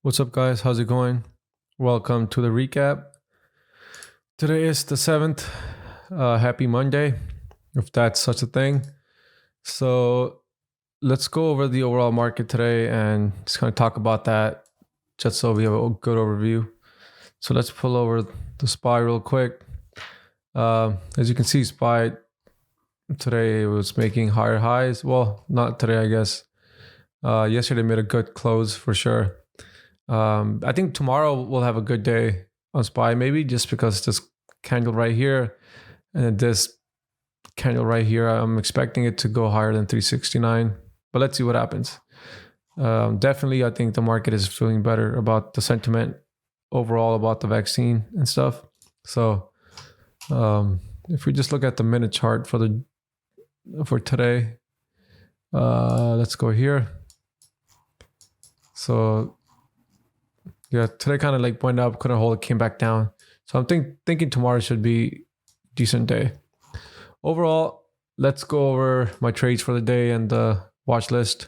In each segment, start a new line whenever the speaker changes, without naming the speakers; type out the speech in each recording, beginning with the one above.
What's up, guys? How's it going? Welcome to the recap. Today is the 7th. Happy Monday, if that's such a thing. So let's go over the overall market today and just kind of talk about that just so we have a good overview. So let's pull over the SPY real quick. As you can see, SPY today was making higher highs. Well, not today, I guess. Yesterday made a good close for sure. I think tomorrow we'll have a good day on SPY, maybe just because this candle right here and this candle right here, I'm expecting it to go higher than 369, but let's see what happens. Definitely, I think the market is feeling better about the sentiment overall about the vaccine and stuff. So if we just look at the minute chart for today, let's go here. So yeah, today kind of like went up, couldn't hold it, came back down. So I'm thinking tomorrow should be a decent day. Overall, let's go over my trades for the day and the watch list.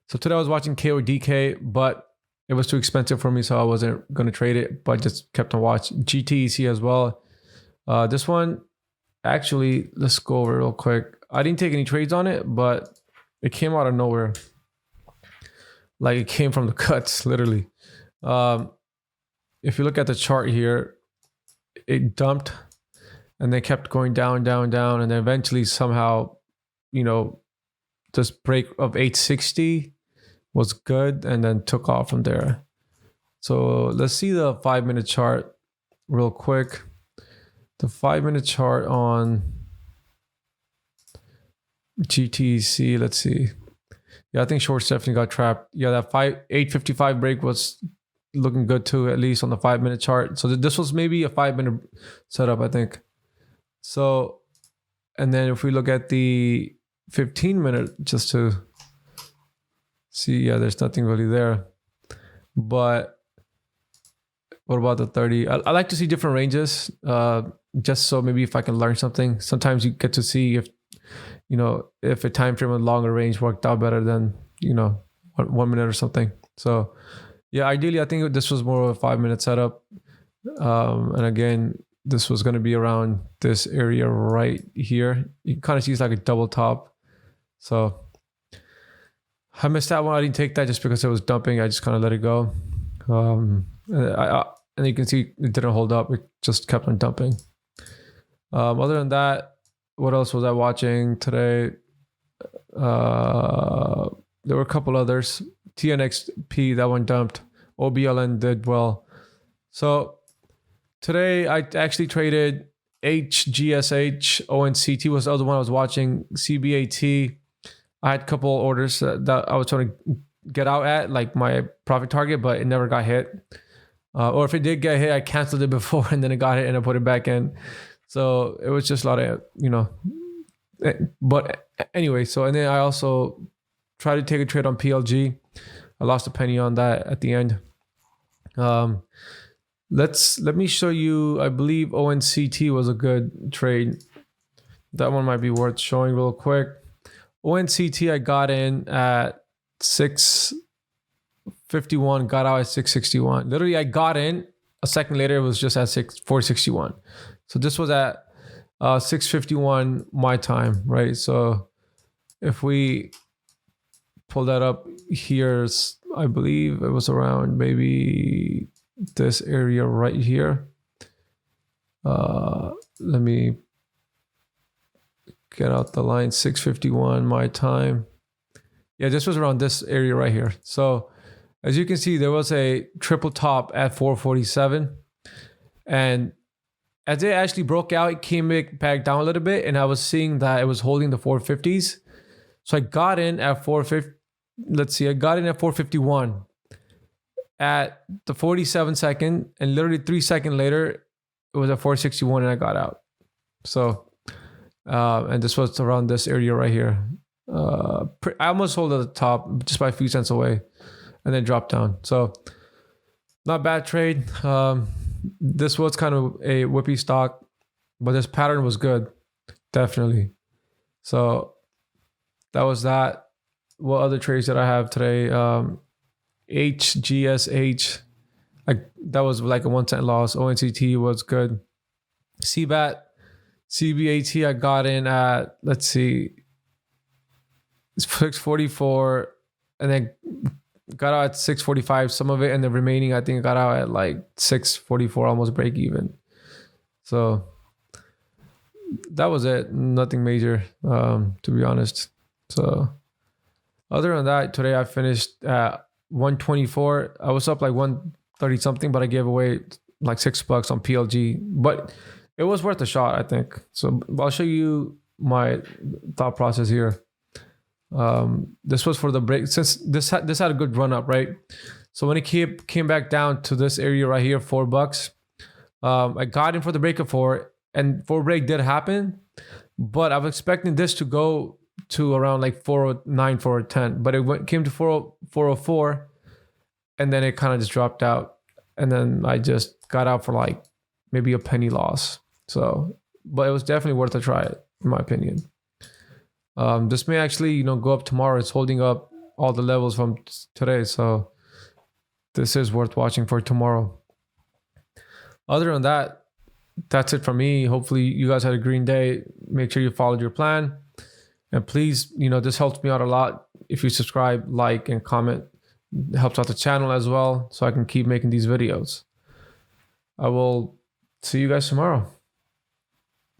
So today I was watching KODK, but it was too expensive for me, so I wasn't going to trade it, but just kept on watching. GTEC as well. This one, actually, let's go over real quick. I didn't take any trades on it, but it came out of nowhere. Like it came from the cuts, literally. If you look at the chart here, it dumped and then kept going down, down, down, and then eventually somehow, this break of 860 was good and then took off from there. So let's see the 5-minute chart real quick. The 5-minute chart on GTEC, let's see. Yeah, I think shorts definitely got trapped. Yeah, that 855 break was looking good too, at least on the 5-minute chart. So this was maybe a 5-minute setup, I think. So, and then if we look at the 15-minute, just to see, yeah, there's nothing really there. But what about the 30? I like to see different ranges, just so maybe if I can learn something. Sometimes you get to see if a time frame with longer range worked out better than 1 minute or something. So yeah, ideally I think this was more of a 5-minute setup, and again this was going to be around this area right here. You can kind of see it's like a double top. So I missed that one. I didn't take that just because it was dumping. I just kind of let it go, and you can see it didn't hold up. It just kept on dumping. Other than that, what else was I watching today? There were a couple others. TNXP, that one dumped. OBLN did well. So today I actually traded HGSH. ONCT was the other one I was watching. CBAT. I had a couple orders that I was trying to get out at, like my profit target, but it never got hit. Or if it did get hit, I canceled it before and then it got hit and I put it back in. So it was just a lot of, but anyway, so, and then I also tried to take a trade on PLG. I lost a penny on that at the end. Let me show you. I believe ONCT was a good trade. That one might be worth showing real quick. ONCT, I got in at 651, got out at 661. Literally, I got in. A second later, it was just at 461. So this was at 651 my time, right? So if we pull that up here, I believe it was around maybe this area right here. Let me get out the line. 651 my time. Yeah, this was around this area right here. So as you can see, there was a triple top at 447, and as it actually broke out, it came back down a little bit, and I was seeing that it was holding the 450s. So I got in at 450. Let's see, I got in at 451 at the 47 second, and literally 3 seconds later, it was at 461, and I got out. So, and this was around this area right here. I almost sold at the top just by a few cents away, and then dropped down. So, not bad trade. This was kind of a whippy stock, but this pattern was good, definitely. So that was that. What other trades did I have today? HGSH, that was like a 1 cent loss. ONCT was good. CBAT, I got in at, let's see, 644, and then got out at 645, some of it, and the remaining I think got out at like 644, almost break even. So that was it. Nothing major, to be honest. So other than that, today I finished at 124. I was up like 130 something, but I gave away like $6 on PLG, but it was worth a shot, I think. So I'll show you my thought process here. This was for the break, since this had a good run up, right? So when it came back down to this area right here, $4, I got in for the break of 4, and 4 break did happen, but I was expecting this to go to around like 409, 410, but it came to 404, and then it kind of just dropped out, and then I just got out for like maybe a penny loss. So, but it was definitely worth a try, in my opinion. This may actually, go up tomorrow. It's holding up all the levels from today, so this is worth watching for tomorrow. Other than that, that's it from me. Hopefully you guys had a green day. Make sure you followed your plan, and please, this helps me out a lot. If you subscribe, like, and comment, it helps out the channel as well, so I can keep making these videos. I will see you guys tomorrow.